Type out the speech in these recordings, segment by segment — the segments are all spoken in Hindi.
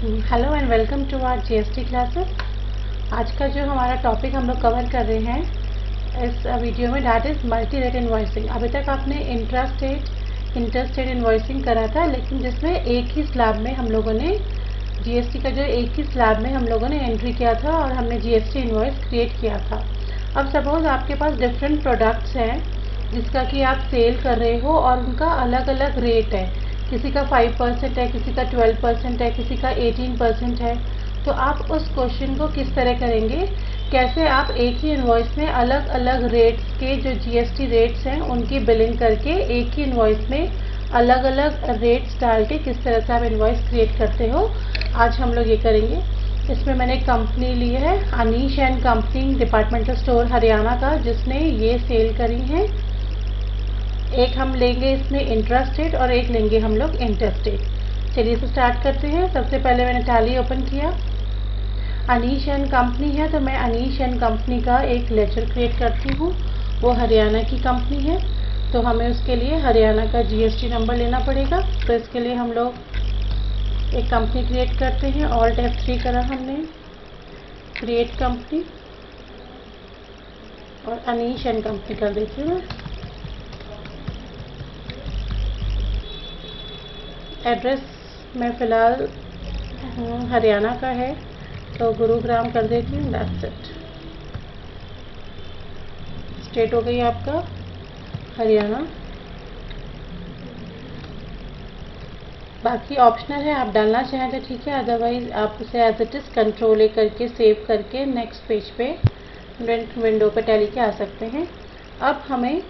Hello and welcome to our GST classes. आज का जो हमारा टॉपिक हम लोग कवर कर रहे हैं इस वीडियो में, that is multi rate invoicing. अभी तक आपने इंटर स्टेट इन्वॉइसिंग करा था, लेकिन जिसमें एक ही स्लैब में हम लोगों ने जीएसटी का जो एक ही स्लैब में हम लोगों ने एंट्री किया था और हमने जीएसटी इन्वॉइस क्रिएट किया था। अब सपोज आपके पास डिफरेंट प्रोडक्ट्स हैं जिसका कि आप सेल कर रहे हो और उनका अलग अलग रेट है। किसी का 5% है, किसी का 12% है, किसी का 18% है। तो आप उस क्वेश्चन को किस तरह करेंगे, कैसे आप एक ही इन्वॉइस में अलग अलग रेट्स के जो जीएसटी रेट्स हैं उनकी बिलिंग करके एक ही इन्वॉइस में अलग अलग रेट्स डाल के किस तरह से आप इन्वॉइस क्रिएट करते हो, आज हम लोग ये करेंगे। इसमें मैंने कंपनी ली है Anish and company, departmental store Haryana का, जिसने ये सेल करी है। एक हम लेंगे इसमें इंट्रास्टेट और एक लेंगे हम लोग इंटरस्टेट। चलिए इसे स्टार्ट करते हैं। सबसे पहले मैंने टैली ओपन किया। अनीश एंड कंपनी है तो मैं अनीश एंड कंपनी का एक लेजर क्रिएट करती हूँ। वो हरियाणा की कंपनी है तो हमें उसके लिए हरियाणा का जीएसटी नंबर लेना पड़ेगा। तो इसके लिए हम लोग एक कंपनी क्रिएट करते हैं। ऑल्ट F3 करा हमने, क्रिएट कंपनी, और अनीश एंड कंपनी कर देती हूँ। एड्रेस में फ़िलहाल हरियाणा का है तो गुरुग्राम कर देती हूँ, दैट्स इट। स्टेट हो गई आपका हरियाणा। बाकी ऑप्शनल है, आप डालना चाहें तो ठीक है, अदरवाइज आप उसे as it is control A करके सेव करके नेक्स्ट पेज पे विंडो पे टैली के आ सकते हैं। अब हमें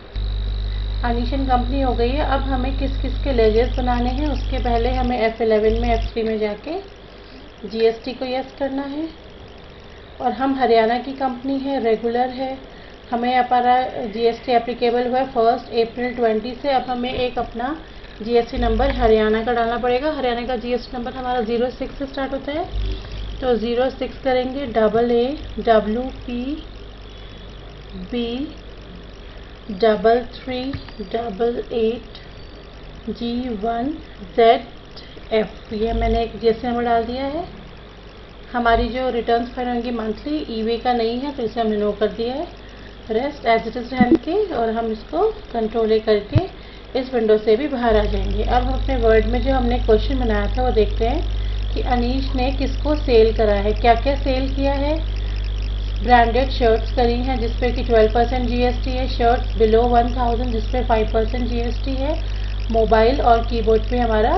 अनीश एंड कंपनी हो गई है। अब हमें किस किस के लेजर्स बनाने हैं, उसके पहले हमें F11 में F3 में जाके जीएसटी को यस करना है। और हम हरियाणा की कंपनी है, रेगुलर है, हमें हमारा जीएसटी एप्लीकेबल हुआ 1 अप्रैल 20 से। अब हमें एक अपना जीएसटी नंबर हरियाणा का डालना पड़ेगा। हरियाणा का जीएसटी नंबर हमारा 06 से स्टार्ट होता है तो 06 करेंगे, AAAAAG1ZF। ये मैंने एक जीएसटी नंबर डाल दिया है। हमारी जो रिटर्न्स फाइल होंगी मंथली, ईवे का नहीं है तो इसे हमने नो कर दिया है। रेस्ट एज इट इज़ रहने के, और हम इसको कंट्रोल ए करके इस विंडो से भी बाहर आ जाएंगे। अब हम अपने वर्ड में जो हमने क्वेश्चन बनाया था वो देखते हैं कि अनीश ने किसको सेल करा है, क्या क्या सेल किया है। ब्रांडेड शर्ट्स करी हैं जिसपे कि 12% जीएसटी है, शर्ट्स बिलो 1000 जिसपे 5% जीएसटी है, मोबाइल और कीबोर्ड पे हमारा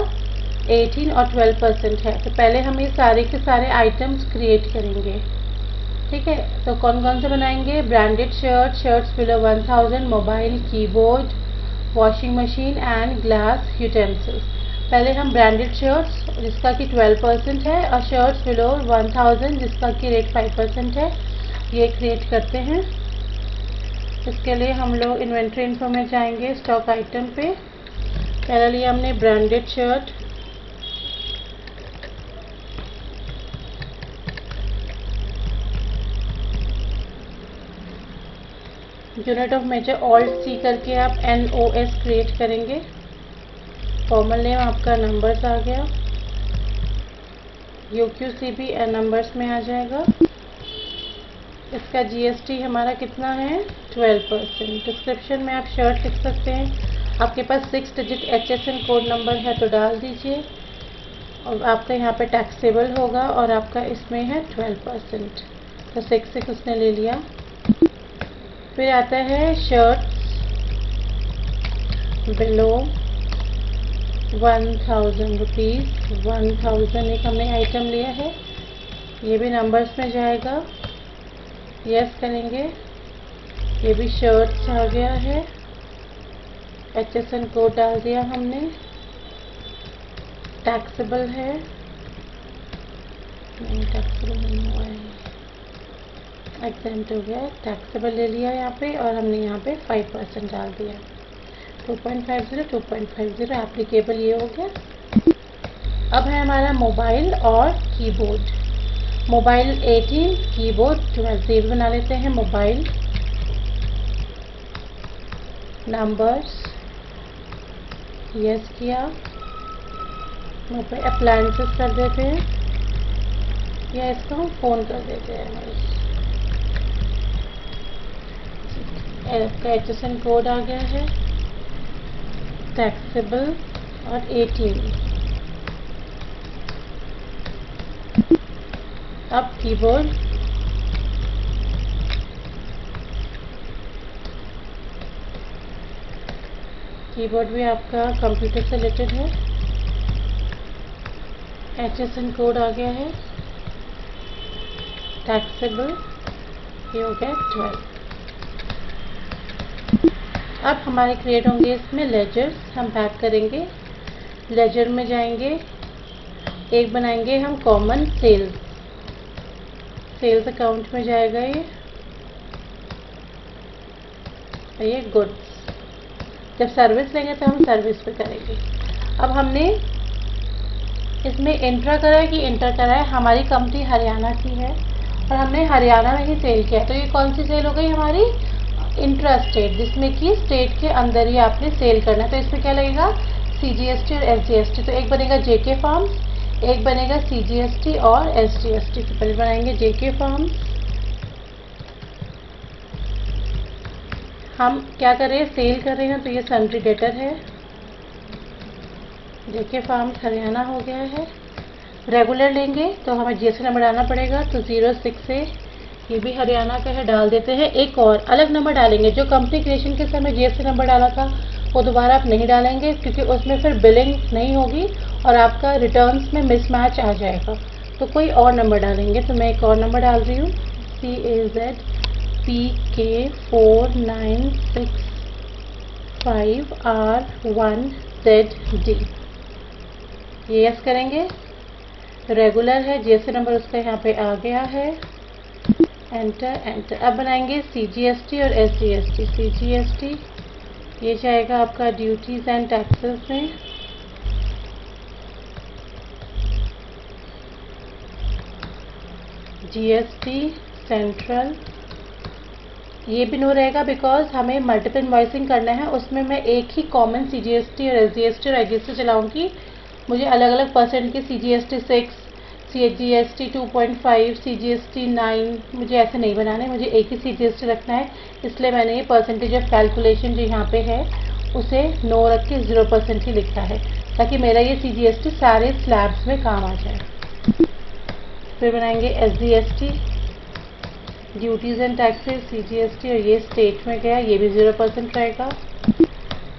18 और 12% है। तो पहले हम ये सारे के सारे आइटम्स क्रिएट करेंगे, ठीक है। तो कौन कौन से बनाएंगे, branded shirts below 1000, mobile, keyboard, washing machine and glass utensils. पहले हम ब्रांडेड शर्ट्स जिसका कि 12% है और शर्ट्स बिलो 1000 जिसका कि रेट 5% है, ये क्रिएट करते हैं। इसके लिए हम लोग इन्वेंट्री इन्फो में जाएंगे, स्टॉक आइटम पे। पहले लिया हमने branded shirt, unit of measure Alt+C करके आप NOS क्रिएट करेंगे। फॉर्मल नेम आपका नंबर्स आ गया, UQC भी नंबर्स में आ जाएगा। इसका जीएसटी हमारा कितना है, 12%। डिस्क्रिप्शन में आप शर्ट लिख सकते हैं। आपके पास 6 डिजिट HSN कोड नंबर है तो डाल दीजिए, और आपका यहाँ पे टैक्सेबल होगा और आपका इसमें है 12%, तो 6 उसने ले लिया। फिर आता है शर्ट्स बिलो 1000 रुपीज़, 1000 एक हमने आइटम लिया है, ये भी नंबर्स में जाएगा, यस करेंगे। ये भी शर्ट्स आ गया है, HSN कोड डाल दिया हमने, टैक्सेबल है, नहीं टैक्सेबल नहीं हुआ है, एग्जेम्प्ट हो गया, टैक्सेबल ले लिया यहाँ पे, और हमने यहाँ पे 5% डाल दिया। 2.50 एप्लीकेबल ये हो गया। अब है हमारा मोबाइल और कीबोर्ड। मोबाइल 18, कीबोर्ड 12, ये भी बना लेते हैं। मोबाइल, नंबर्स, यस किया। यहाँ पे अप्लायंसेस कर देते हैं, या इसको हम फ़ोन कर देते हैं। इसका HSN कोड आ गया है, टैक्सेबल और 18। अब कीबोर्ड, कीबोर्ड भी आपका कंप्यूटर से रिलेटेड है। HSN कोड आ गया है, टैक्सेबल, ये हो गया 12। अब हमारे क्रिएट होंगे इसमें लेजर्स, हम पैक करेंगे। लेजर में जाएंगे, एक बनाएंगे हम कॉमन सेल्स, सेल्स अकाउंट में जाएगा ये गुड्स। जब सर्विस लेंगे तो हम सर्विस पे करेंगे। अब हमने इसमें इंट्रा करा है कि इंटर करा है, हमारी कंपनी हरियाणा की है और हमने हरियाणा में ही सेल किया, तो ये कौन सी सेल हो गई हमारी, इंट्रा स्टेट, जिसमें कि स्टेट के अंदर ही आपने सेल करना है। तो इसमें क्या लगेगा, CGST और SGST। तो एक बनेगा JK फार्म्स, एक बनेगा CGST और SGST। तो पहले बनाएंगे JK फार्म्स। हम क्या कर रहे हैं, सेल कर रहे हैं, तो ये सन्ड्री डेटर है। JK फार्म्स हरियाणा हो गया है। रेगुलर लेंगे तो हमें GST नंबर डालना पड़ेगा, तो 06 से ये भी हरियाणा का है, डाल देते हैं। एक और अलग नंबर डालेंगे, जो कंपनी क्रिएशन के समय GST नंबर डाला था वो दोबारा आप नहीं डालेंगे, क्योंकि उसमें फिर बिलिंग नहीं होगी और आपका रिटर्न्स में मिसमैच आ जाएगा। तो कोई और नंबर डालेंगे, तो मैं एक और नंबर डाल रही हूँ, CAZ-PK4965R1ZD। ये यस करेंगे। रेगुलर है, GST नंबर उसका यहाँ पे आ गया है, एंटर एंटर। अब बनाएंगे CGST और SGST। CGST ये जाएगा आपका ड्यूटीज एंड टैक्सेस में, GST सेंट्रल, ये भी नो रहेगा बिकॉज हमें मल्टीपल इनवॉइसिंग करना है, उसमें मैं एक ही कॉमन CGST और SGST और IGST चलाऊंगी। मुझे अलग अलग परसेंट के CGST 6, CGST 2.5, CGST 9 मुझे ऐसे नहीं बनाने, मुझे एक ही CGST रखना है। इसलिए मैंने ये परसेंटेज ऑफ कैलकुलेशन जो यहाँ पे है उसे नो रख के 0% ही लिखा है, ताकि मेरा ये CGST सारे स्लैब्स में काम आ जाए। फिर बनाएंगे SGST, duties and taxes, CGST, और ये स्टेट में गया, ये भी 0% रहेगा।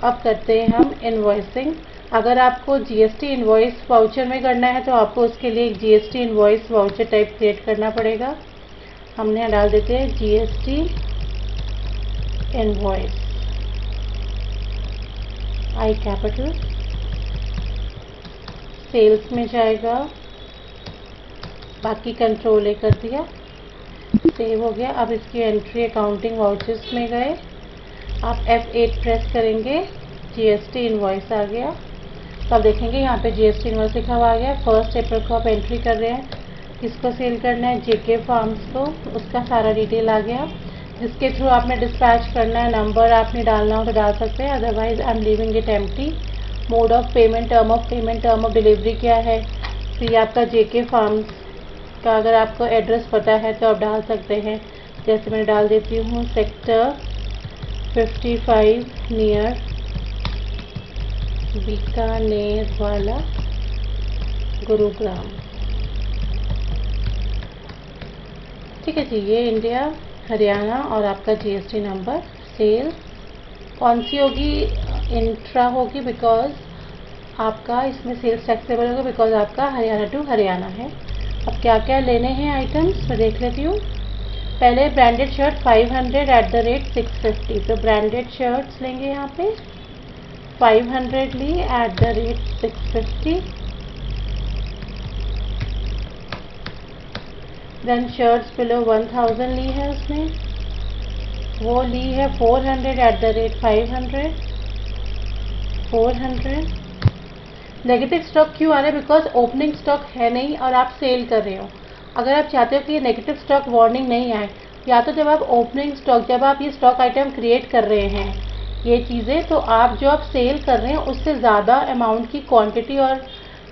अब करते हैं हम इनवॉइसिंग। अगर आपको GST इनवॉइस वाउचर में करना है तो आपको उसके लिए एक GST invoice voucher type create करना पड़ेगा। हमने यहाँ डाल देते हैं GST invoice, I capital. Sales में जाएगा, बाकी कंट्रोल ए कर दिया, सेव हो गया। अब इसकी एंट्री अकाउंटिंग वाउचर्स में गए, आप F8 प्रेस करेंगे, GST इनवॉइस आ गया। तो आप देखेंगे यहाँ पे GST इनवॉइस लिखा हुआ आ गया। 1 अप्रैल को आप एंट्री कर रहे हैं, किसको सेल करना है, JK फार्म्स को, उसका सारा डिटेल आ गया। जिसके थ्रू आपने डिस्पैच करना है, नंबर आपने डालना हो तो डाल सकते हैं, otherwise I am leaving it empty. Mode of payment, term of delivery क्या है, फिर आपका JK फार्म्स का अगर आपको एड्रेस पता है तो आप डाल सकते हैं। जैसे मैं डाल देती हूँ सेक्टर 55 नियर बीकानेर वाला, गुरुग्राम। ठीक है जी, ये इंडिया, हरियाणा और आपका GST नंबर। सेल कौन सी होगी, इंट्रा होगी, बिकॉज आपका इसमें सेल्स टैक्सेबल होगा, बिकॉज आपका हरियाणा टू हरियाणा है। अब क्या क्या लेने हैं आइटम्स मैं देख लेती हूँ। पहले ब्रांडेड शर्ट 500 @ 650, तो ब्रांडेड शर्ट्स लेंगे यहाँ पे 500 ली @ 650। देन शर्ट्स बिलो 1000 ली है उसने, वो ली है 400 @ 500, 400। नेगेटिव स्टॉक क्यों आ रहा है, बिकॉज ओपनिंग स्टॉक है नहीं और आप सेल कर रहे हो। अगर आप चाहते हो कि ये नेगेटिव स्टॉक वार्निंग नहीं आए, या तो जब आप ओपनिंग स्टॉक, जब आप ये स्टॉक आइटम क्रिएट कर रहे हैं ये चीज़ें, तो आप जो आप सेल कर रहे हैं उससे ज़्यादा अमाउंट की क्वांटिटी और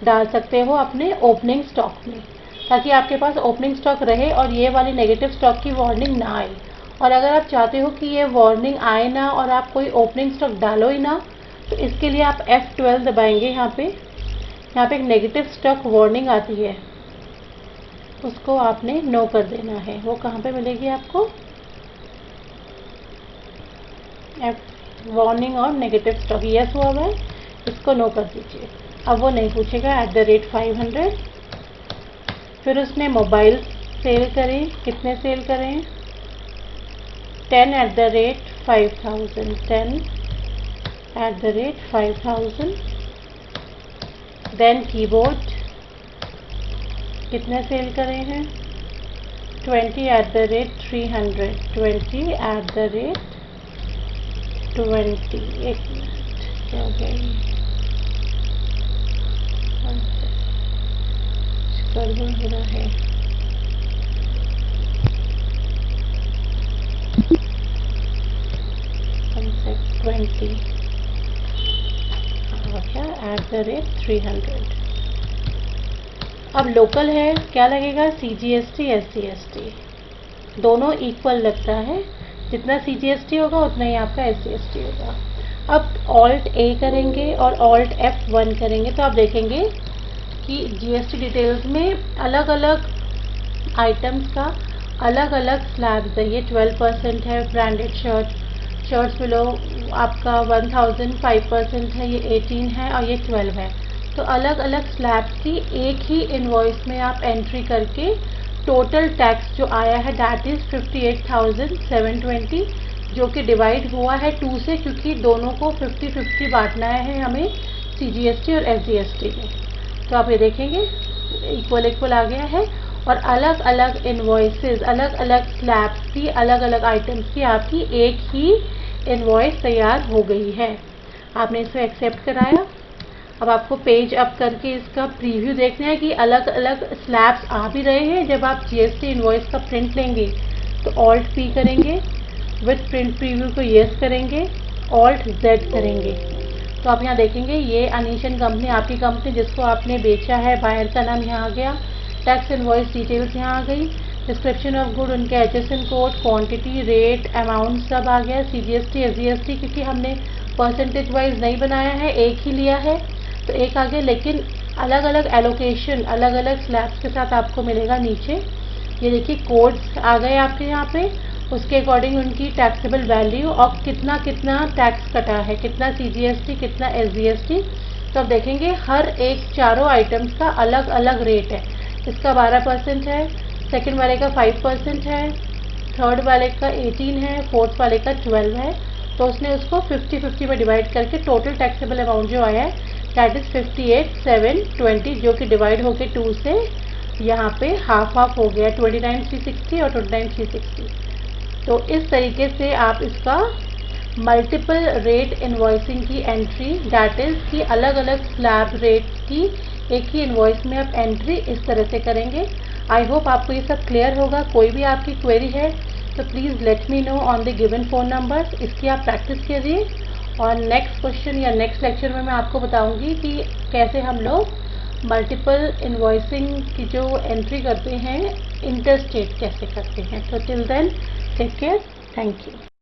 डाल सकते हो अपने ओपनिंग स्टॉक में। ताकि आपके पास ओपनिंग स्टॉक रहे और ये वाली नेगेटिव स्टॉक की वार्निंग ना आए। और अगर आप चाहते हो कि ये वार्निंग आए ना और आप कोई ओपनिंग स्टॉक डालो ही ना, तो इसके लिए आप F12 दबाएंगे। यहाँ पे एक नेगेटिव स्टॉक वार्निंग आती है, उसको आपने नो कर देना है। वो कहाँ पे मिलेगी आपको? वार्निंग और नेगेटिव स्टॉक, यस हुआ है, इसको नो कर दीजिए। अब वो नहीं पूछेगा। @500। फिर उसने मोबाइल सेल करें, कितने सेल करें? 10 @5000, 10 @5000। देन कीबोर्ड कितने सेल करें हैं? 20 @300, 20 @20। एक मिनट, क्या हो गया? गड़बड़ हो रहा है। कॉन्सेप्ट 20 क्या? @300। अब लोकल है, क्या लगेगा? CGST SGST दोनों इक्वल लगता है। जितना CGST होगा उतना ही आपका SGST होगा। अब Alt A करेंगे और Alt F1 करेंगे तो आप देखेंगे कि GST डिटेल्स में अलग अलग आइटम्स का अलग अलग स्लैब्स है। ये 12% है ब्रांडेड शर्ट्स बिलो आपका 1000 5% है, ये 18 है और ये 12 है। तो अलग अलग स्लैब्स की एक ही इनवॉइस में आप एंट्री करके टोटल टैक्स जो आया है दैट इज 58,720, जो कि डिवाइड हुआ है 2 से, क्योंकि दोनों को 50-50 बांटना है हमें CGST और SGST में। तो आप ये देखेंगे इक्वल आ गया है। और अलग अलग इनवॉइसेस, अलग अलग स्लैब्स की, अलग अलग आइटम्स की आपकी एक ही इनवॉइस तैयार हो गई है। आपने इसको एक्सेप्ट कराया। अब आपको पेज अप करके इसका प्रीव्यू देखना है कि अलग अलग स्लैब्स आ भी रहे हैं। जब आप GST इनवॉइस का प्रिंट लेंगे तो Alt P करेंगे, विथ प्रिंट प्रीव्यू को येस करेंगे, Alt Z करेंगे। तो आप यहाँ देखेंगे ये अनीशन कंपनी, आपकी कंपनी जिसको आपने बेचा है, बायर का नाम यहाँ आ गया, टैक्स इनवॉइस डिटेल्स यहाँ आ गई, डिस्क्रिप्शन ऑफ गुड, उनके HSN code, quantity, rate, amount सब आ गया। CGST SGST क्योंकि हमने परसेंटेज वाइज नहीं बनाया है, एक ही लिया है तो एक आ गया, लेकिन अलग अलग एलोकेशन अलग अलग स्लैब्स के साथ आपको मिलेगा नीचे। ये देखिए कोड्स आ गए आपके यहाँ पे, उसके अकॉर्डिंग उनकी टैक्सेबल वैल्यू और कितना कितना टैक्स कटा है, कितना CGST कितना SGST। तो आप देखेंगे हर एक चारों आइटम्स का अलग अलग रेट है। इसका 12% है, सेकंड वाले का 5% है, थर्ड वाले का 18 है, फोर्थ वाले का 12 है। तो उसने उसको 50-50 में डिवाइड करके टोटल टैक्सेबल अमाउंट जो आया है दैट इज 58,720, जो कि डिवाइड होके 2 से यहाँ पे हाफ हो गया, 29,360 और 29,360। तो इस तरीके से आप इसका मल्टीपल रेट इनवॉइसिंग की एंट्री, दैट इज कि अलग अलग स्लैब रेट की एक ही इनवॉइस में आप एंट्री इस तरह से करेंगे। आई होप आपको ये सब क्लियर होगा। कोई भी आपकी क्वेरी है तो please let me know on the given phone number. इसकी आप प्रैक्टिस कीजिए और नेक्स्ट क्वेश्चन या नेक्स्ट लेक्चर में मैं आपको बताऊंगी कि कैसे हम लोग मल्टीपल इनवॉइसिंग की जो एंट्री करते हैं इंटरस्टेट कैसे करते हैं। तो till then take care, thank you.